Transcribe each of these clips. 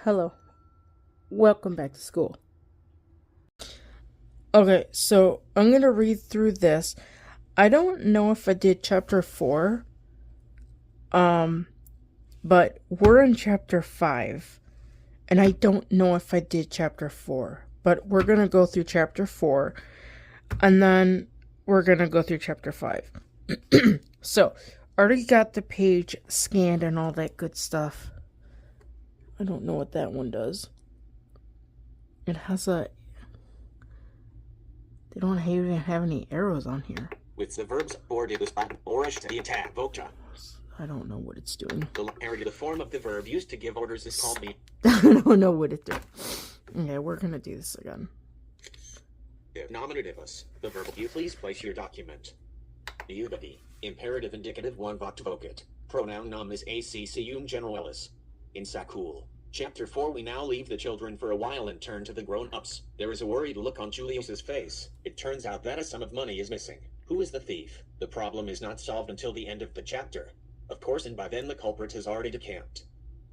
Hello. Welcome back to school. Okay, so I'm going to read through this. I don't know if I did chapter 4, um, but we're in chapter 5, and I don't know if I did chapter 4, but we're going to go through chapter 4, and then we're going to go through chapter 5. So, already got the page scanned and all that good stuff. I don't know what that one does. It has a... They don't even have any arrows on here. With the verbs or to the attack voca. I don't know what it's doing. The form of the verb used to give orders is called the... I don't know what it's doing. Okay, we're gonna do this again. Nominativus. The verb you please place your document. Eubity. Imperative indicative 1 voct vocate. Pronoun nomis accum generalis. In Sakul. Chapter 4 we now leave the children for a while and turn to the grown-ups. There is a worried look on Julius's face. It turns out that a sum of money is missing. Who is the thief? The problem is not solved until the end of the chapter. Of course, and by then the culprit has already decamped.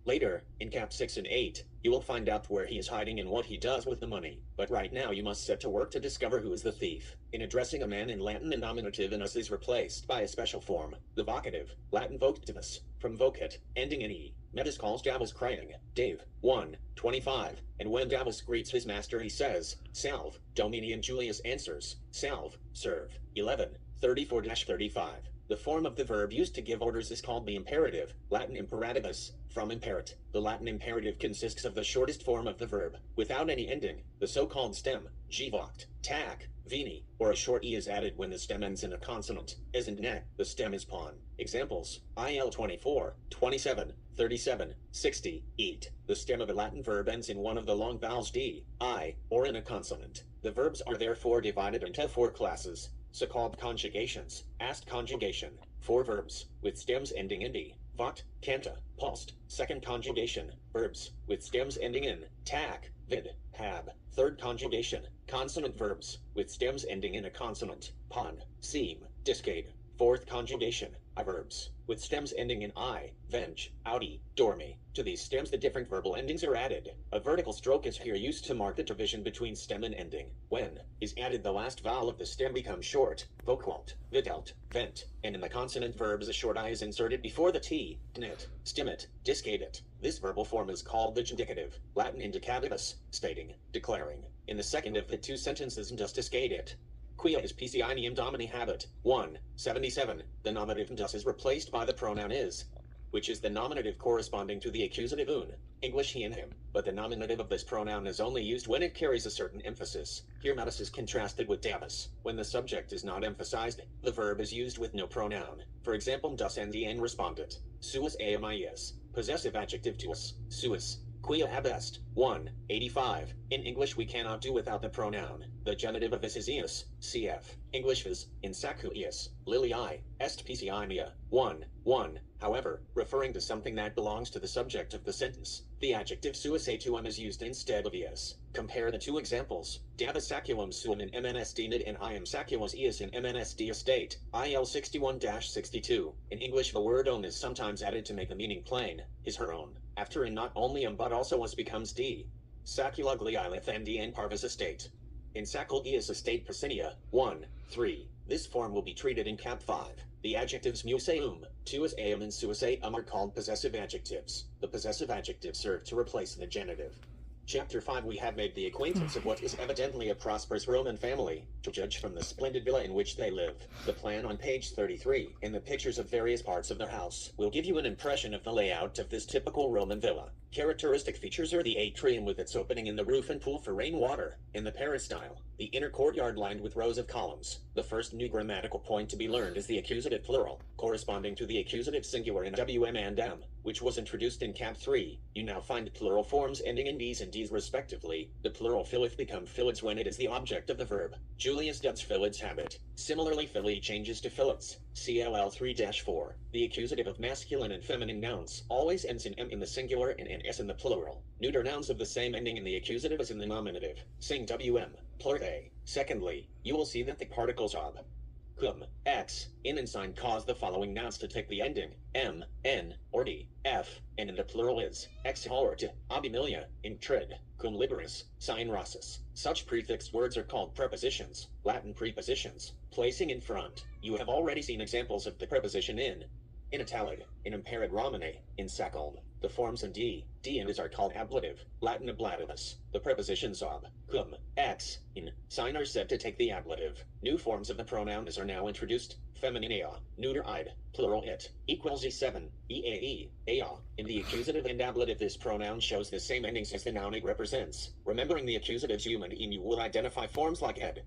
Later, in Cap 6 and 8, you will find out where he is hiding and what he does with the money. But right now you must set to work to discover who is the thief. In addressing a man in Latin, the nominative in us is replaced by a special form, the vocative, Latin vocativus, from vocate, ending in E. Metis calls Davos crying, Dave, 1:25, and when Davos greets his master he says, Salve, Domini, and Julius answers, Salve, serve, 11:34-35. The form of the verb used to give orders is called the imperative, Latin imperativus, from imperit. The Latin imperative consists of the shortest form of the verb, without any ending, the so-called stem, gvoct, tac, veni, or a short e is added when the stem ends in a consonant, as in ne, the stem is pawn. Examples, il 24, 27, 37, 60, eat. The stem of a Latin verb ends in one of the long vowels d, I, or in a consonant. The verbs are therefore divided into 4 classes, so-called conjugations. Ast conjugation, 4 verbs, with stems ending in d. Voct, canta, post. Second conjugation, verbs, with stems ending in tac, vid, hab. Third conjugation, consonant verbs, with stems ending in a consonant, pon, seem, discade. Fourth conjugation, verbs, with stems ending in I, venge, audi, dormi. To these stems the different verbal endings are added. A vertical stroke is here used to mark the division between stem and ending. When is added the last vowel of the stem becomes short, voqualt, videlt, vent, and in the consonant verbs a short I is inserted before the T, knit, stimit, discadit. This verbal form is called the indicative, Latin indicativus, stating, declaring. In the second of the 2 sentences just discadit. Quia is PCInium domini habet, 1:77. The nominative dus is replaced by the pronoun is, which is the nominative corresponding to the accusative un, English he and him, but the nominative of this pronoun is only used when it carries a certain emphasis. Here metis is contrasted with davus. When the subject is not emphasized, the verb is used with no pronoun. For example, dus endien respondit. Suis eam ies. Possessive adjective tuus, suis. Quia habest, 1:85. In English we cannot do without the pronoun. The genitive of this is ius, cf. English is, in sacu ius, lilii, est PCImia, 1:1. However, referring to something that belongs to the subject of the sentence, the adjective suis atuum is used instead of ius. Compare the 2 examples. Davus sacuum suum in MNSD nid and I am sacuos ius in MNSD estate, IL 61-62. In English the word own is sometimes added to make the meaning plain, his her own. After in not only but also us becomes d. Sacula gliilith and d in parvis estate. In sacul ius estate Presinia, 1:3. This form will be treated in Cap 5. The adjectives museum, tuus eum and suis eum are called possessive adjectives. The possessive adjectives serve to replace the genitive. Chapter 5 we have made the acquaintance of what is evidently a prosperous Roman family, to judge from the splendid villa in which they live. The plan on page 33, and the pictures of various parts of their house, will give you an impression of the layout of this typical Roman villa. Characteristic features are the atrium with its opening in the roof and pool for rainwater, in the peristyle, the inner courtyard lined with rows of columns. The first new grammatical point to be learned is the accusative plural, corresponding to the accusative singular in wm and m, which was introduced in Cap 3. You now find plural forms ending in d's and d's respectively. The plural filleth become fillets when it is the object of the verb. Julius does fillets habit. Similarly filly changes to fillets. CLL 3-4. The accusative of masculine and feminine nouns always ends in m in the singular and in s in the plural. Neuter nouns of the same ending in the accusative as in the nominative. Sing wm, plurte. Secondly, you will see that the particles ob, cum, x, in and sign cause the following nouns to take the ending m, n, or d, f, and in the plural is ex hort, abimilia, intrid, cum liberis, sign rossus. Such prefixed words are called prepositions, Latin prepositions, placing in front. You have already seen examples of the preposition in italic, in impaired romane, in sacculum. The forms in d and is are called ablative, Latin ablativus. The prepositions ob, cum, ex, in, sign are said to take the ablative. New forms of the pronoun is are now introduced. Feminine ea, neuter id, plural it, equals e7, eae, ea. In the accusative and ablative, this pronoun shows the same endings as the noun it represents. Remembering the accusatives human and you will identify forms like ed,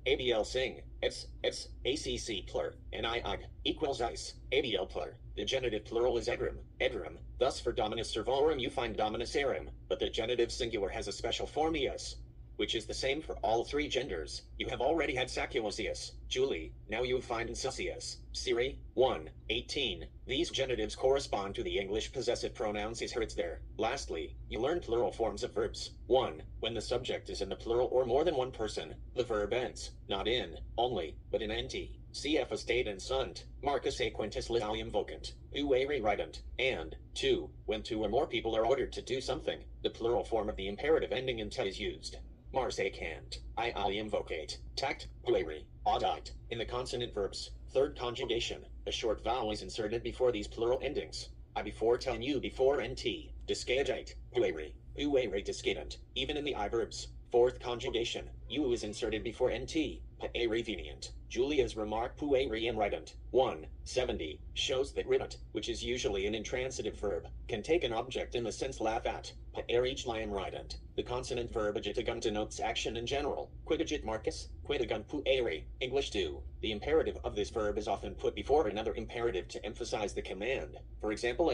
abl sing, ets, acc plur, and ig, equals ice, abl plur. The genitive plural is edrum. Thus for dominus servorum you find dominus erim, but the genitive singular has a special form eus, which is the same for all three genders. You have already had Sacuosius, Julie, now you find Insusius, Siri, 1, 18. These genitives correspond to the English possessive pronouns is, her, its, their. Lastly, you learn plural forms of verbs. 1. When the subject is in the plural or more than one person, the verb ends, not in, only, but in nt. Cf. estate and sunt, Marcus a quintus lialium vocant, uere rident, and 2. When two or more people are ordered to do something, the plural form of the imperative ending in te is used. Mars a cant, I alium vocate, tact, uere, audite. In the consonant verbs, third conjugation, a short vowel is inserted before these plural endings. I before telling you before nt, discadite, uere discadent. Even in the I verbs, fourth conjugation, u is inserted before nt, pae revenient. Julia's remark puere and rident, 170, shows that rident, which is usually an intransitive verb, can take an object in the sense laugh at, paerige liam rident. The consonant verb agitagun denotes action in general. Quidagit Marcus, quidagun puere, English 2. The imperative of this verb is often put before another imperative to emphasize the command. For example,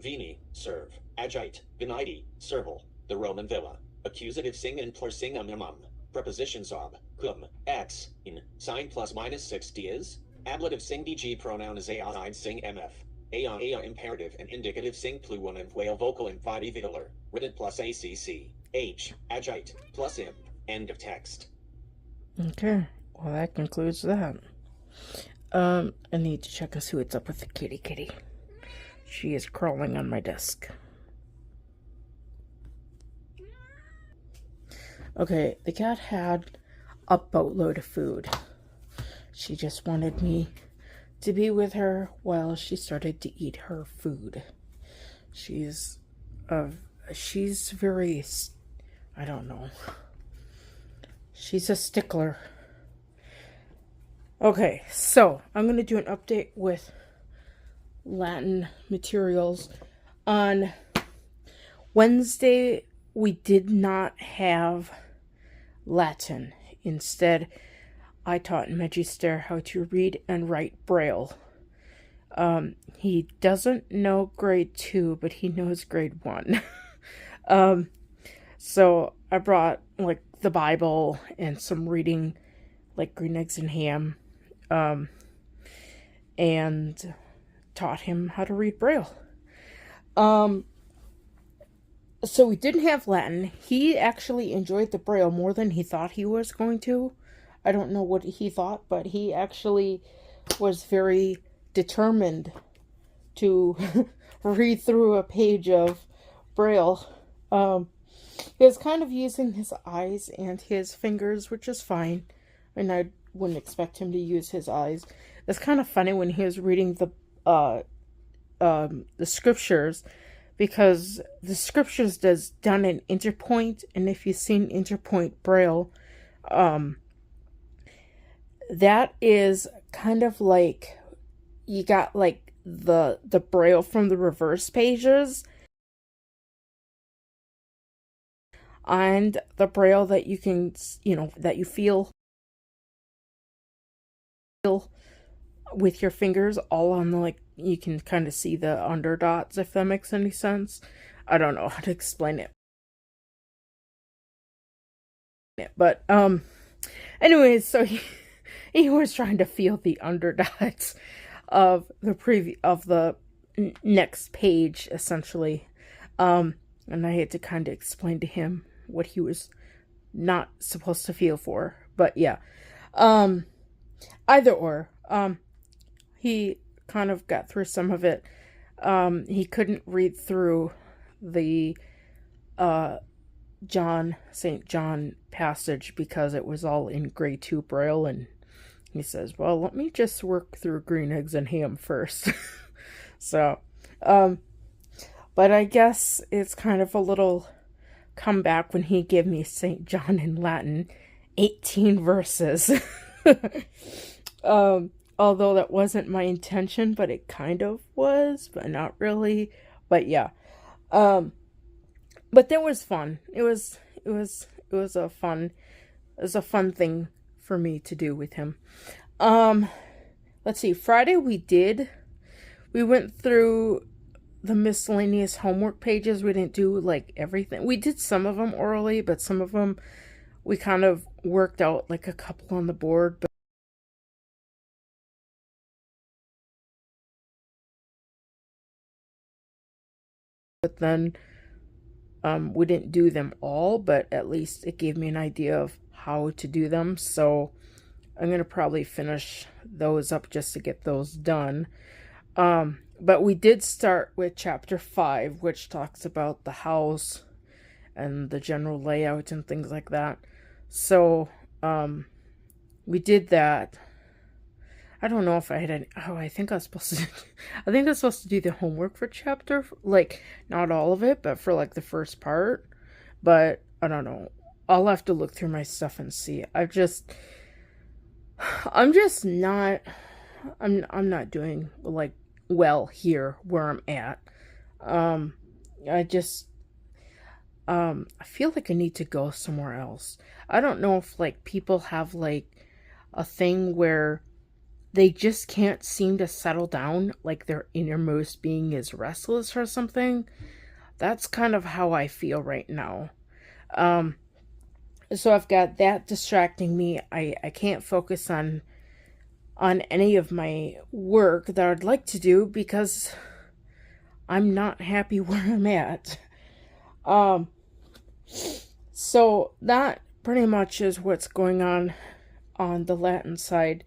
vini, serve, agite, veniti, serval. The Roman villa. Accusative sing and plur sing Prepositions ob, cum, ex, in, sign plus minus 60 is. Ablative sing dg pronoun is aide sing mf. Ea imperative and indicative sing pluon and whale vocal and vidi vitaler. Rident plus acc. H, agite, plus imp. End of text. Okay, well that concludes that. I need to check and see what's up with the kitty. She is crawling on my desk. Okay, the cat had a boatload of food. She just wanted me to be with her while she started to eat her food. She's very, I don't know. She's a stickler. Okay, so I'm going to do an update with Latin materials. On Wednesday, we did not have Latin. Instead, I taught Magister how to read and write Braille. He doesn't know grade 2, but he knows grade 1. So I brought like the Bible and some reading, like Green Eggs and Ham, and taught him how to read Braille. So we didn't have Latin. He actually enjoyed the Braille more than he thought he was going to. I don't know what he thought, but he actually was very determined to read through a page of Braille. He was kind of using his eyes and his fingers, which is fine. And I wouldn't expect him to use his eyes. It's kind of funny when he was reading the scriptures, because the scriptures is done in interpoint, and if you've seen interpoint Braille, that is kind of like you got like the Braille from the reverse pages and the Braille that you can, that you feel with your fingers all on the, like, you can kind of see the underdots, if that makes any sense. I don't know how to explain it. But, anyways, so he was trying to feel the underdots of the next page, essentially. And I had to kind of explain to him what he was not supposed to feel for. But, yeah. Either or. He kind of got through some of it. He couldn't read through the St. John passage because it was all in grade 2 braille, and he says, well, let me just work through green eggs and ham first. So, but I guess it's kind of a little comeback when he gave me St. John in Latin, 18 verses. Although that wasn't my intention, but it kind of was, but not really. But yeah. But that was fun. It was a fun thing for me to do with him. Let's see. Friday we went through the miscellaneous homework pages. We didn't do like everything. We did some of them orally, but some of them we kind of worked out like a couple on the board. But then we didn't do them all, but at least it gave me an idea of how to do them. So I'm going to probably finish those up just to get those done. But we did start with chapter 5, which talks about the house and the general layout and things like that. So we did that. I don't know if I had any. Oh, I think I was supposed to. I think I was supposed to do the homework for chapter, like not all of it, but for like the first part. But I don't know. I'll have to look through my stuff and see. I'm just not. I'm not doing like well here where I'm at. I just. I feel like I need to go somewhere else. I don't know if like people have like a thing where they just can't seem to settle down, like their innermost being is restless or something. That's kind of how I feel right now. So I've got that distracting me. I can't focus on any of my work that I'd like to do because I'm not happy where I'm at. So that pretty much is what's going on the Latin side.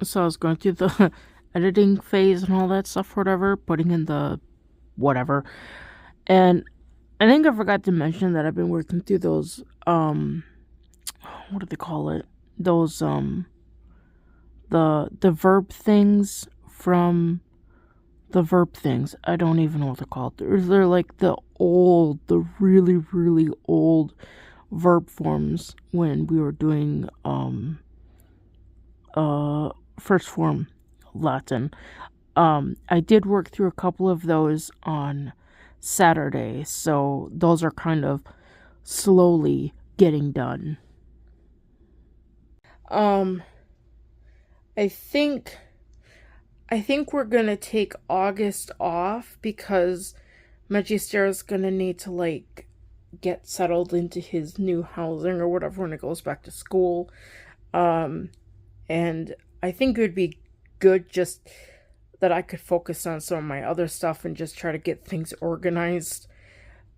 So I was going through the editing phase and all that stuff, whatever, putting in the whatever. And I think I forgot to mention that I've been working through those, what do they call it? Those, the verb things from the verb things. I don't even know what they're called. They're like the really, really old verb forms when we were doing, first form Latin. I did work through a couple of those on Saturday, so those are kind of slowly getting done. I think we're gonna take August off because Magister's gonna need to like get settled into his new housing or whatever when it goes back to school. And I think it would be good just that I could focus on some of my other stuff and just try to get things organized.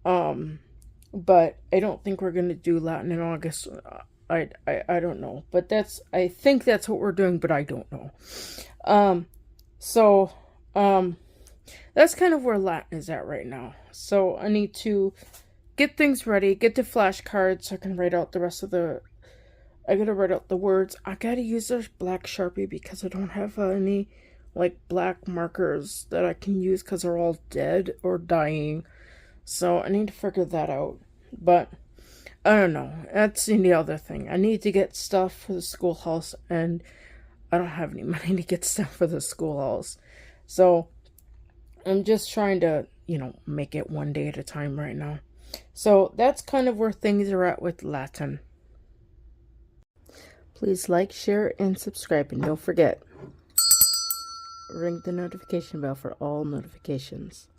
But I don't think we're going to do Latin in August. I don't know. But I think that's what we're doing, but I don't know. So that's kind of where Latin is at right now. So I need to get things ready, get the flashcards so I can write out the rest of the I gotta write out the words. I gotta use a black Sharpie because I don't have any like black markers that I can use because they're all dead or dying. So I need to figure that out. But I don't know. That's the other thing. I need to get stuff for the schoolhouse and I don't have any money to get stuff for the schoolhouse. So I'm just trying to, make it one day at a time right now. So that's kind of where things are at with Latin. Please like, share, and subscribe. And don't forget, ring the notification bell for all notifications.